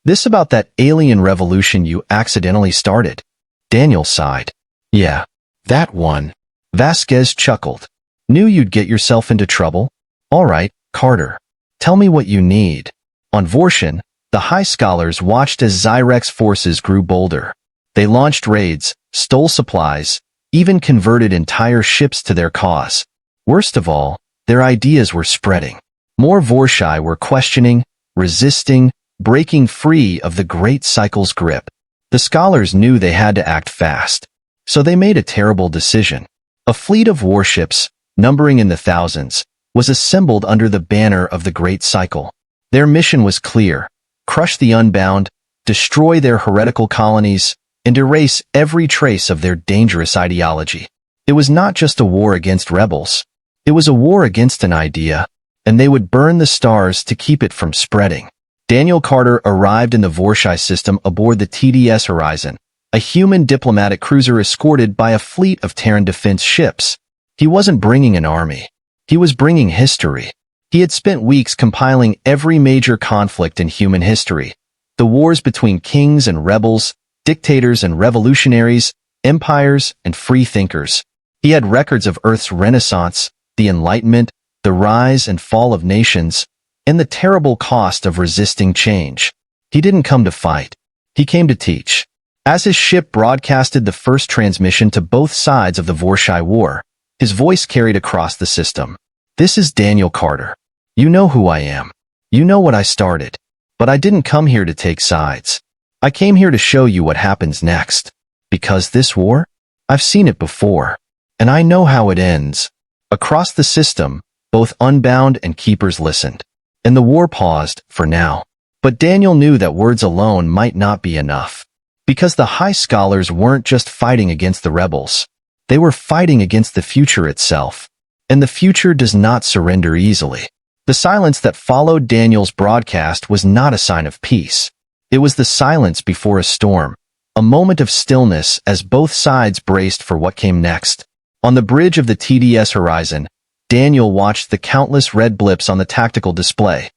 This about that alien revolution you accidentally started. Daniel sighed. Yeah, that one. Vasquez chuckled. Knew you'd get yourself into trouble? All right, Carter. Tell me what you need. On Vorshan, the High Scholars watched as Zyrek's forces grew bolder. They launched raids, stole supplies, even converted entire ships to their cause. Worst of all, their ideas were spreading. More Vorshai were questioning, resisting, breaking free of the Great Cycle's grip. The scholars knew they had to act fast. So they made a terrible decision. A fleet of warships, numbering in the thousands, was assembled under the banner of the Great Cycle. Their mission was clear: crush the unbound, destroy their heretical colonies, and erase every trace of their dangerous ideology. It was not just a war against rebels. It was a war against an idea, and they would burn the stars to keep it from spreading. Daniel Carter arrived in the Vorshai system aboard the TDS Horizon, a human diplomatic cruiser escorted by a fleet of Terran defense ships. He wasn't bringing an army. He was bringing history. He had spent weeks compiling every major conflict in human history. The wars between kings and rebels, dictators and revolutionaries, empires and free thinkers. He had records of Earth's renaissance, the Enlightenment, the rise and fall of nations, and the terrible cost of resisting change. He didn't come to fight. He came to teach. As his ship broadcasted the first transmission to both sides of the Vorshai War, his voice carried across the system. This is Daniel Carter. You know who I am. You know what I started. But I didn't come here to take sides. I came here to show you what happens next. Because this war? I've seen it before. And I know how it ends. Across the system, both Unbound and Keepers listened. And the war paused, for now. But Daniel knew that words alone might not be enough. Because the High Scholars weren't just fighting against the rebels. They were fighting against the future itself. And the future does not surrender easily. The silence that followed Daniel's broadcast was not a sign of peace. It was the silence before a storm, a moment of stillness as both sides braced for what came next. On the bridge of the TDS Horizon, Daniel watched the countless red blips on the tactical display.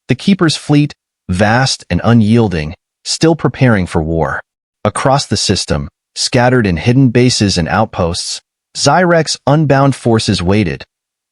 The Keeper's fleet, vast and unyielding, still preparing for war. Across the system, scattered in hidden bases and outposts, Zyrek's Unbound forces waited,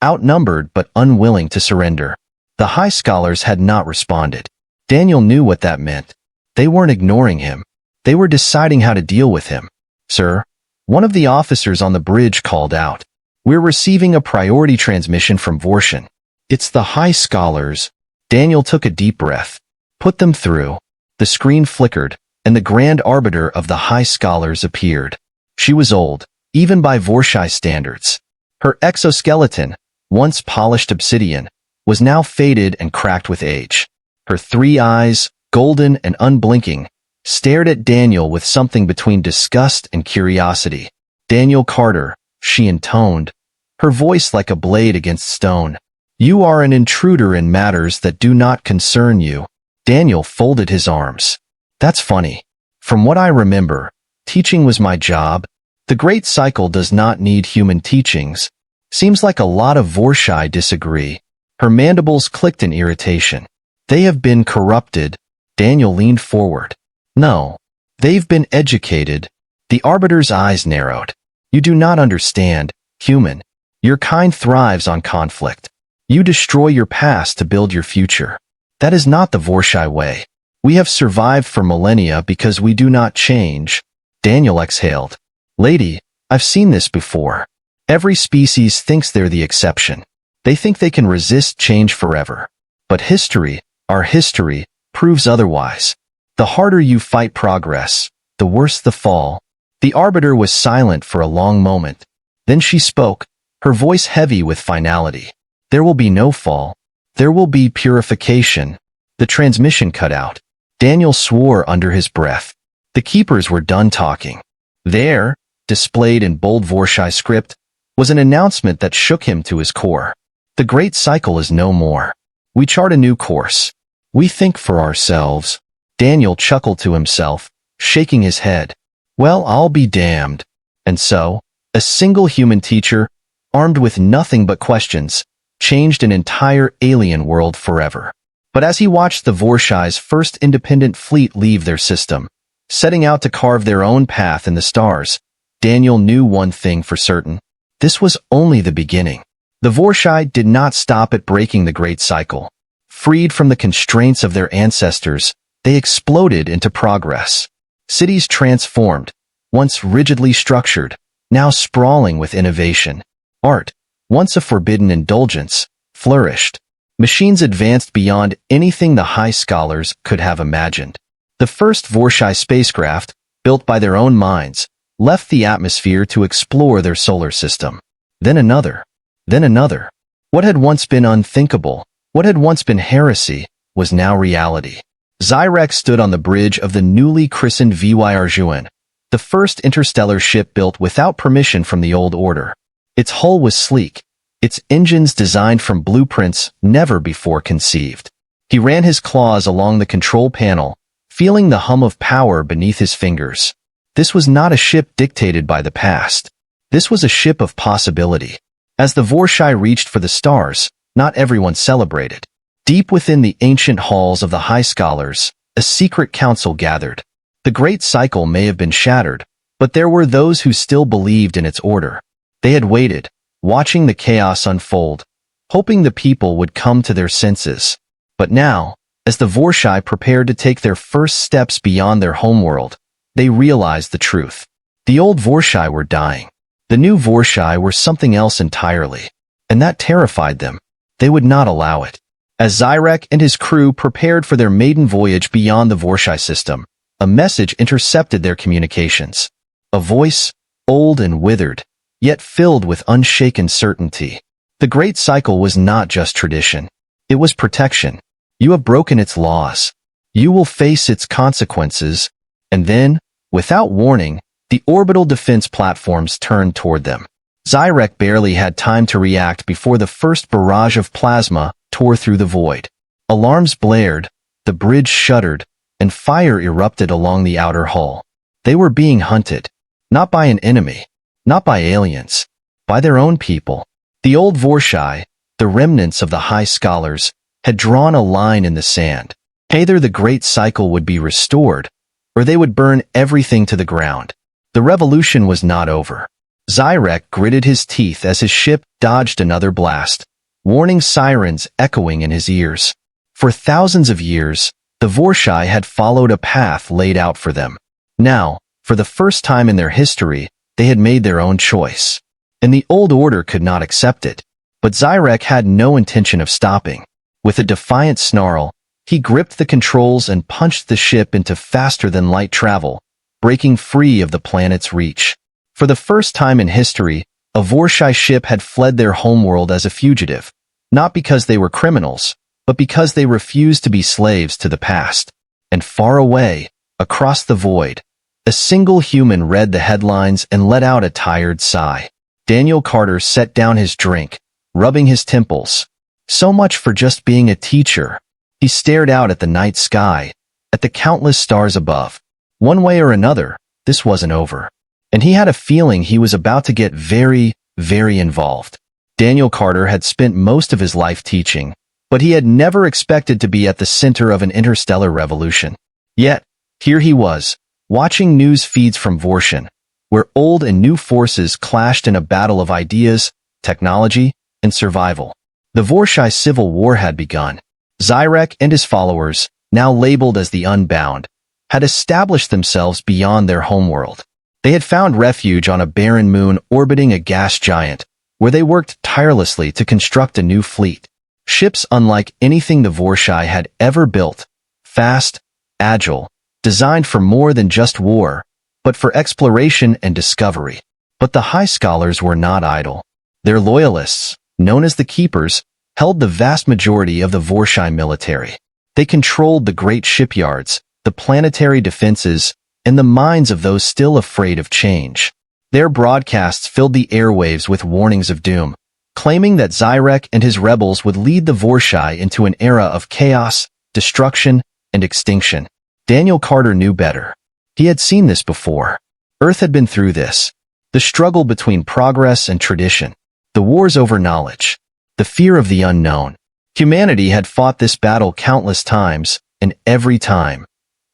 outnumbered but unwilling to surrender. The High Scholars had not responded. Daniel knew what that meant. They weren't ignoring him. They were deciding how to deal with him. Sir, one of the officers on the bridge called out. We're receiving a priority transmission from Vorshan. It's the High Scholars. Daniel took a deep breath. Put them through. The screen flickered, and the Grand Arbiter of the High Scholars appeared. She was old, even by Vorshai standards. Her exoskeleton, once polished obsidian, was now faded and cracked with age. Her three eyes, golden and unblinking, stared at Daniel with something between disgust and curiosity. Daniel Carter, she intoned, her voice like a blade against stone. You are an intruder in matters that do not concern you. Daniel folded his arms. That's funny. From what I remember, teaching was my job. The Great Cycle does not need human teachings. Seems like a lot of Vorshai disagree. Her mandibles clicked in irritation. They have been corrupted. Daniel leaned forward. No. They've been educated. The Arbiter's eyes narrowed. You do not understand, human. Your kind thrives on conflict. You destroy your past to build your future. That is not the Vorshai way. We have survived for millennia because we do not change. Daniel exhaled. Lady, I've seen this before. Every species thinks they're the exception. They think they can resist change forever. But history, our history, proves otherwise. The harder you fight progress, the worse the fall. The Arbiter was silent for a long moment. Then she spoke, her voice heavy with finality. There will be no fall. There will be purification. The transmission cut out. Daniel swore under his breath. The Keepers were done talking. There, displayed in bold Vorshai script, was an announcement that shook him to his core. The Great Cycle is no more. We chart a new course. We think for ourselves. Daniel chuckled to himself, shaking his head. Well, I'll be damned. And so, a single human teacher, armed with nothing but questions, changed an entire alien world forever. But as he watched the Vorshai's first independent fleet leave their system, setting out to carve their own path in the stars, Daniel knew one thing for certain. This was only the beginning. The Vorshai did not stop at breaking the great cycle. Freed from the constraints of their ancestors, they exploded into progress. Cities transformed, once rigidly structured, now sprawling with innovation. Art, once a forbidden indulgence, flourished. Machines advanced beyond anything the high scholars could have imagined. The first Vorshai spacecraft, built by their own minds, left the atmosphere to explore their solar system. Then another. Then another. What had once been unthinkable, what had once been heresy, was now reality. Zyrek stood on the bridge of the newly christened HFY Arjuan, the first interstellar ship built without permission from the old order. Its hull was sleek, its engines designed from blueprints never before conceived. He ran his claws along the control panel, feeling the hum of power beneath his fingers. This was not a ship dictated by the past. This was a ship of possibility. As the Vorshai reached for the stars, not everyone celebrated. Deep within the ancient halls of the high scholars, a secret council gathered. The great cycle may have been shattered, but there were those who still believed in its order. They had waited, watching the chaos unfold, hoping the people would come to their senses. But now, as the Vorshai prepared to take their first steps beyond their homeworld, they realized the truth. The old Vorshai were dying. The new Vorshai were something else entirely, and that terrified them. They would not allow it. As Zyrek and his crew prepared for their maiden voyage beyond the Vorshai system, a message intercepted their communications. A voice, old and withered, yet filled with unshaken certainty. The great cycle was not just tradition. It was protection. You have broken its laws. You will face its consequences. And then, without warning, the orbital defense platforms turned toward them. Zyrek barely had time to react before the first barrage of plasma tore through the void. Alarms blared, the bridge shuddered, and fire erupted along the outer hull. They were being hunted, not by an enemy, not by aliens, by their own people. The old Vorshai, the remnants of the high scholars, had drawn a line in the sand. Either the great cycle would be restored, or they would burn everything to the ground. The revolution was not over. Zyrek gritted his teeth as his ship dodged another blast, warning sirens echoing in his ears. For thousands of years, the Vorshai had followed a path laid out for them. Now, for the first time in their history, they had made their own choice. And the old order could not accept it. But Zyrek had no intention of stopping. With a defiant snarl, he gripped the controls and punched the ship into faster-than-light travel, breaking free of the planet's reach. For the first time in history, a Vorshai ship had fled their homeworld as a fugitive, not because they were criminals, but because they refused to be slaves to the past. And far away, across the void, a single human read the headlines and let out a tired sigh. Daniel Carter set down his drink, rubbing his temples. So much for just being a teacher. He stared out at the night sky, at the countless stars above. One way or another, this wasn't over. And he had a feeling he was about to get very, very involved. Daniel Carter had spent most of his life teaching, but he had never expected to be at the center of an interstellar revolution. Yet, here he was, watching news feeds from Vorshan, where old and new forces clashed in a battle of ideas, technology, and survival. The Vorshai Civil War had begun. Zyrek and his followers, now labeled as the Unbound, had established themselves beyond their homeworld. They had found refuge on a barren moon orbiting a gas giant, where they worked tirelessly to construct a new fleet. Ships unlike anything the Vorshai had ever built, fast, agile, designed for more than just war, but for exploration and discovery. But the high scholars were not idle. Their loyalists, known as the Keepers, held the vast majority of the Vorshai military. They controlled the great shipyards, the planetary defenses, and the minds of those still afraid of change. Their broadcasts filled the airwaves with warnings of doom, claiming that Zyrek and his rebels would lead the Vorshai into an era of chaos, destruction, and extinction. Daniel Carter knew better. He had seen this before. Earth had been through this. The struggle between progress and tradition. The wars over knowledge. The fear of the unknown. Humanity had fought this battle countless times, and every time,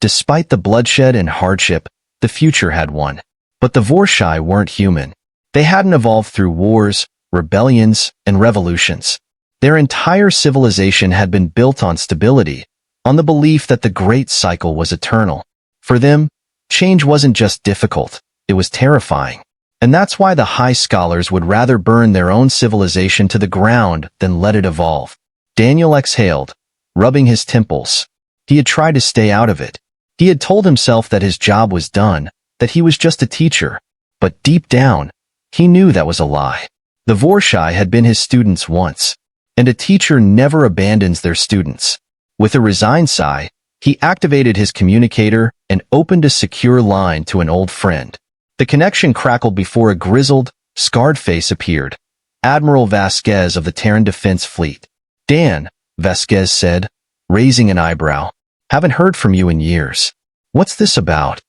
despite the bloodshed and hardship, the future had won. But the Vorshai weren't human. They hadn't evolved through wars, rebellions, and revolutions. Their entire civilization had been built on stability, on the belief that the great cycle was eternal. For them, change wasn't just difficult, it was terrifying. And that's why the high scholars would rather burn their own civilization to the ground than let it evolve. Daniel exhaled, rubbing his temples. He had tried to stay out of it. He had told himself that his job was done, that he was just a teacher. But deep down, he knew that was a lie. The Vorshai had been his students once, and a teacher never abandons their students. With a resigned sigh, he activated his communicator and opened a secure line to an old friend. The connection crackled before a grizzled, scarred face appeared. Admiral Vasquez of the Terran Defense Fleet. Dan, Vasquez said, raising an eyebrow. Haven't heard from you in years. What's this about?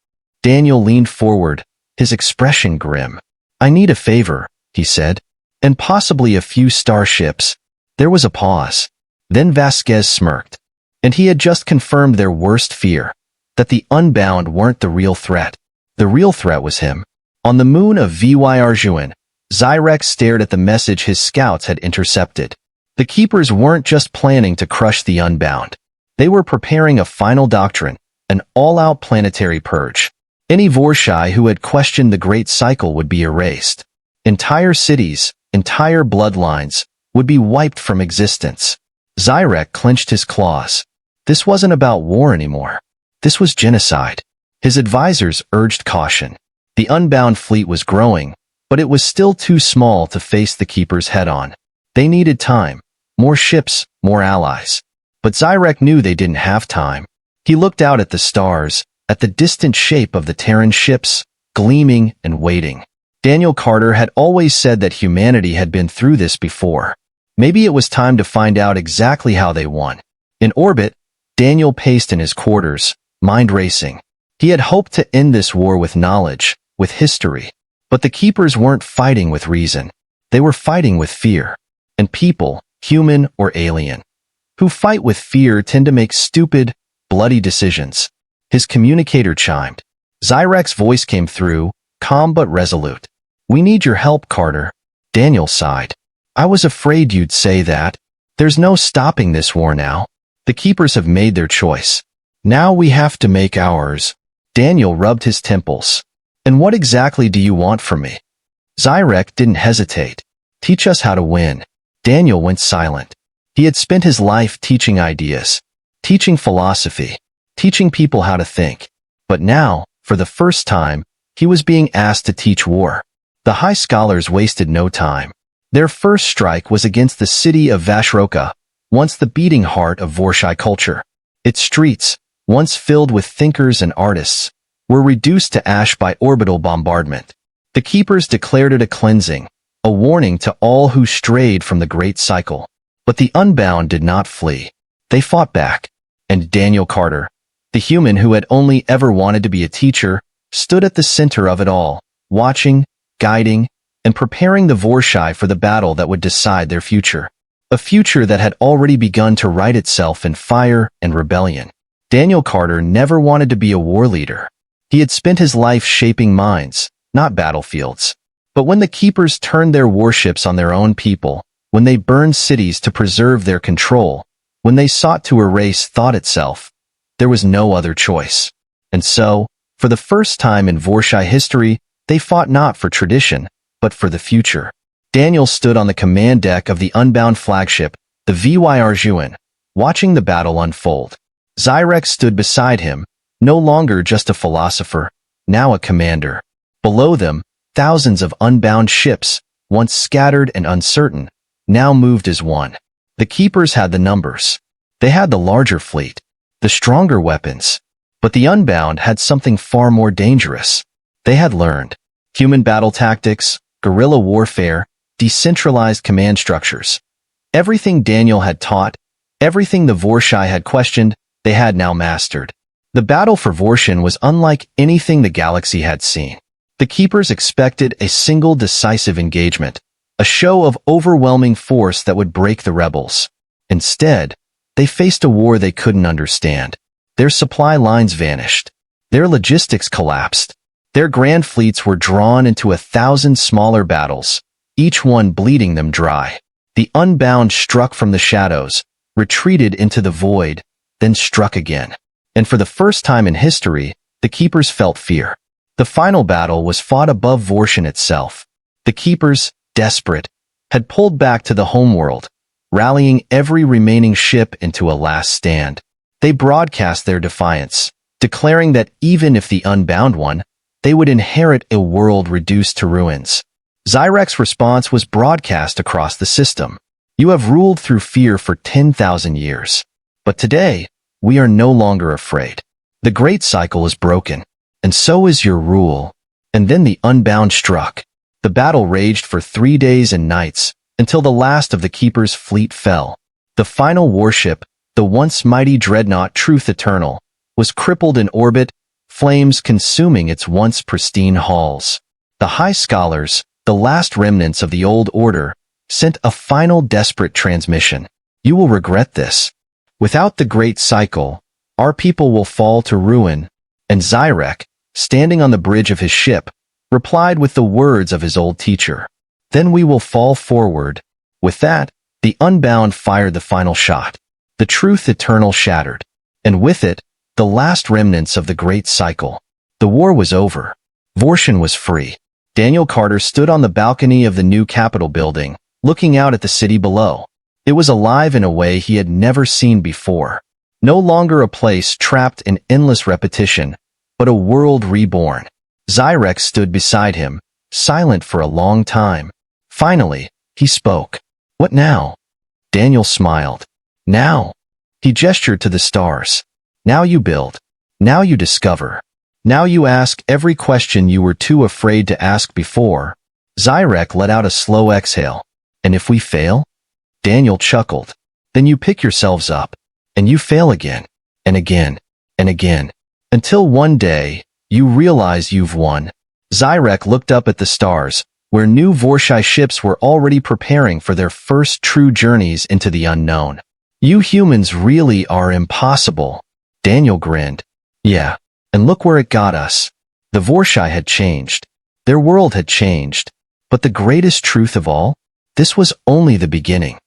Daniel leaned forward, his expression grim. I need a favor, he said, and possibly a few starships. There was a pause. Then Vasquez smirked. And he had just confirmed their worst fear, that the Unbound weren't the real threat. The real threat was him. On the moon of Vyarjuan, Zyrek stared at the message his scouts had intercepted. The Keepers weren't just planning to crush the Unbound. They were preparing a final doctrine, an all-out planetary purge. Any Vorshai who had questioned the Great Cycle would be erased. Entire cities, entire bloodlines, would be wiped from existence. Zyrek clenched his claws. This wasn't about war anymore. This was genocide. His advisors urged caution. The Unbound fleet was growing, but it was still too small to face the Keepers head-on. They needed time, more ships, more allies. But Zyrek knew they didn't have time. He looked out at the stars, at the distant shape of the Terran ships, gleaming and waiting. Daniel Carter had always said that humanity had been through this before. Maybe it was time to find out exactly how they won. In orbit, Daniel paced in his quarters, mind racing. He had hoped to end this war with knowledge, with history. But the Keepers weren't fighting with reason. They were fighting with fear. And people, human or alien, who fight with fear tend to make stupid, bloody decisions. His communicator chimed. Zyrek's voice came through, calm but resolute. We need your help, Carter. Daniel sighed. I was afraid you'd say that. There's no stopping this war now. The Keepers have made their choice. Now we have to make ours. Daniel rubbed his temples. And what exactly do you want from me? Zyrek didn't hesitate. Teach us how to win. Daniel went silent. He had spent his life teaching ideas, teaching philosophy, teaching people how to think. But now, for the first time, he was being asked to teach war. The high scholars wasted no time. Their first strike was against the city of Vashroka, once the beating heart of Vorshai culture. Its streets, once filled with thinkers and artists, were reduced to ash by orbital bombardment. The Keepers declared it a cleansing, a warning to all who strayed from the Great Cycle. But the Unbound did not flee. They fought back. And Daniel Carter, the human who had only ever wanted to be a teacher, stood at the center of it all, watching, guiding, and preparing the Vorshai for the battle that would decide their future. A future that had already begun to write itself in fire and rebellion. Daniel Carter never wanted to be a war leader. He had spent his life shaping minds, not battlefields. But when the Keepers turned their warships on their own people, when they burned cities to preserve their control, when they sought to erase thought itself, there was no other choice. And so, for the first time in Vorshai history, they fought not for tradition, but for the future. Daniel stood on the command deck of the Unbound flagship, the Vyarjuan, watching the battle unfold. Zyrek stood beside him, no longer just a philosopher, now a commander. Below them, thousands of Unbound ships, once scattered and uncertain, now moved as one. The Keepers had the numbers. They had the larger fleet, the stronger weapons. But the Unbound had something far more dangerous. They had learned human battle tactics, guerrilla warfare, decentralized command structures. Everything Daniel had taught, everything the Vorshai had questioned, they had now mastered. The battle for Vorshan was unlike anything the galaxy had seen. The Keepers expected a single decisive engagement, a show of overwhelming force that would break the rebels. Instead, they faced a war they couldn't understand. Their supply lines vanished. Their logistics collapsed. Their grand fleets were drawn into 1,000 smaller battles, each one bleeding them dry. The Unbound struck from the shadows, retreated into the void, then struck again. And for the first time in history, the Keepers felt fear. The final battle was fought above Vorshan itself. The Keepers, desperate, had pulled back to the homeworld, rallying every remaining ship into a last stand. They broadcast their defiance, declaring that even if the Unbound won, they would inherit a world reduced to ruins. Zyrek's response was broadcast across the system. You have ruled through fear for 10,000 years. But today, we are no longer afraid. The great cycle is broken, and so is your rule. And then the Unbound struck. The battle raged for 3 days and nights, until the last of the Keeper's fleet fell. The final warship, the once mighty dreadnought Truth Eternal, was crippled in orbit, flames consuming its once pristine hulls. The High Scholars, the last remnants of the old order, sent a final desperate transmission. You will regret this. Without the great cycle, our people will fall to ruin. And Zyrek, standing on the bridge of his ship, replied with the words of his old teacher. Then we will fall forward. With that, the Unbound fired the final shot. The Truth Eternal shattered. And with it, the last remnants of the great cycle. The war was over. Vorshan was free. Daniel Carter stood on the balcony of the new Capitol building, looking out at the city below. It was alive in a way he had never seen before. No longer a place trapped in endless repetition, but a world reborn. Zyrek stood beside him, silent for a long time. Finally, he spoke. What now? Daniel smiled. Now. He gestured to the stars. Now you build. Now you discover. Now you ask every question you were too afraid to ask before. Zyrek let out a slow exhale. And if we fail? Daniel chuckled. Then you pick yourselves up. And you fail again. And again. And again. Until one day, you realize you've won. Zyrek looked up at the stars, where new Vorshai ships were already preparing for their first true journeys into the unknown. You humans really are impossible. Daniel grinned. Yeah, and look where it got us. The Vorshai had changed. Their world had changed. But the greatest truth of all? This was only the beginning.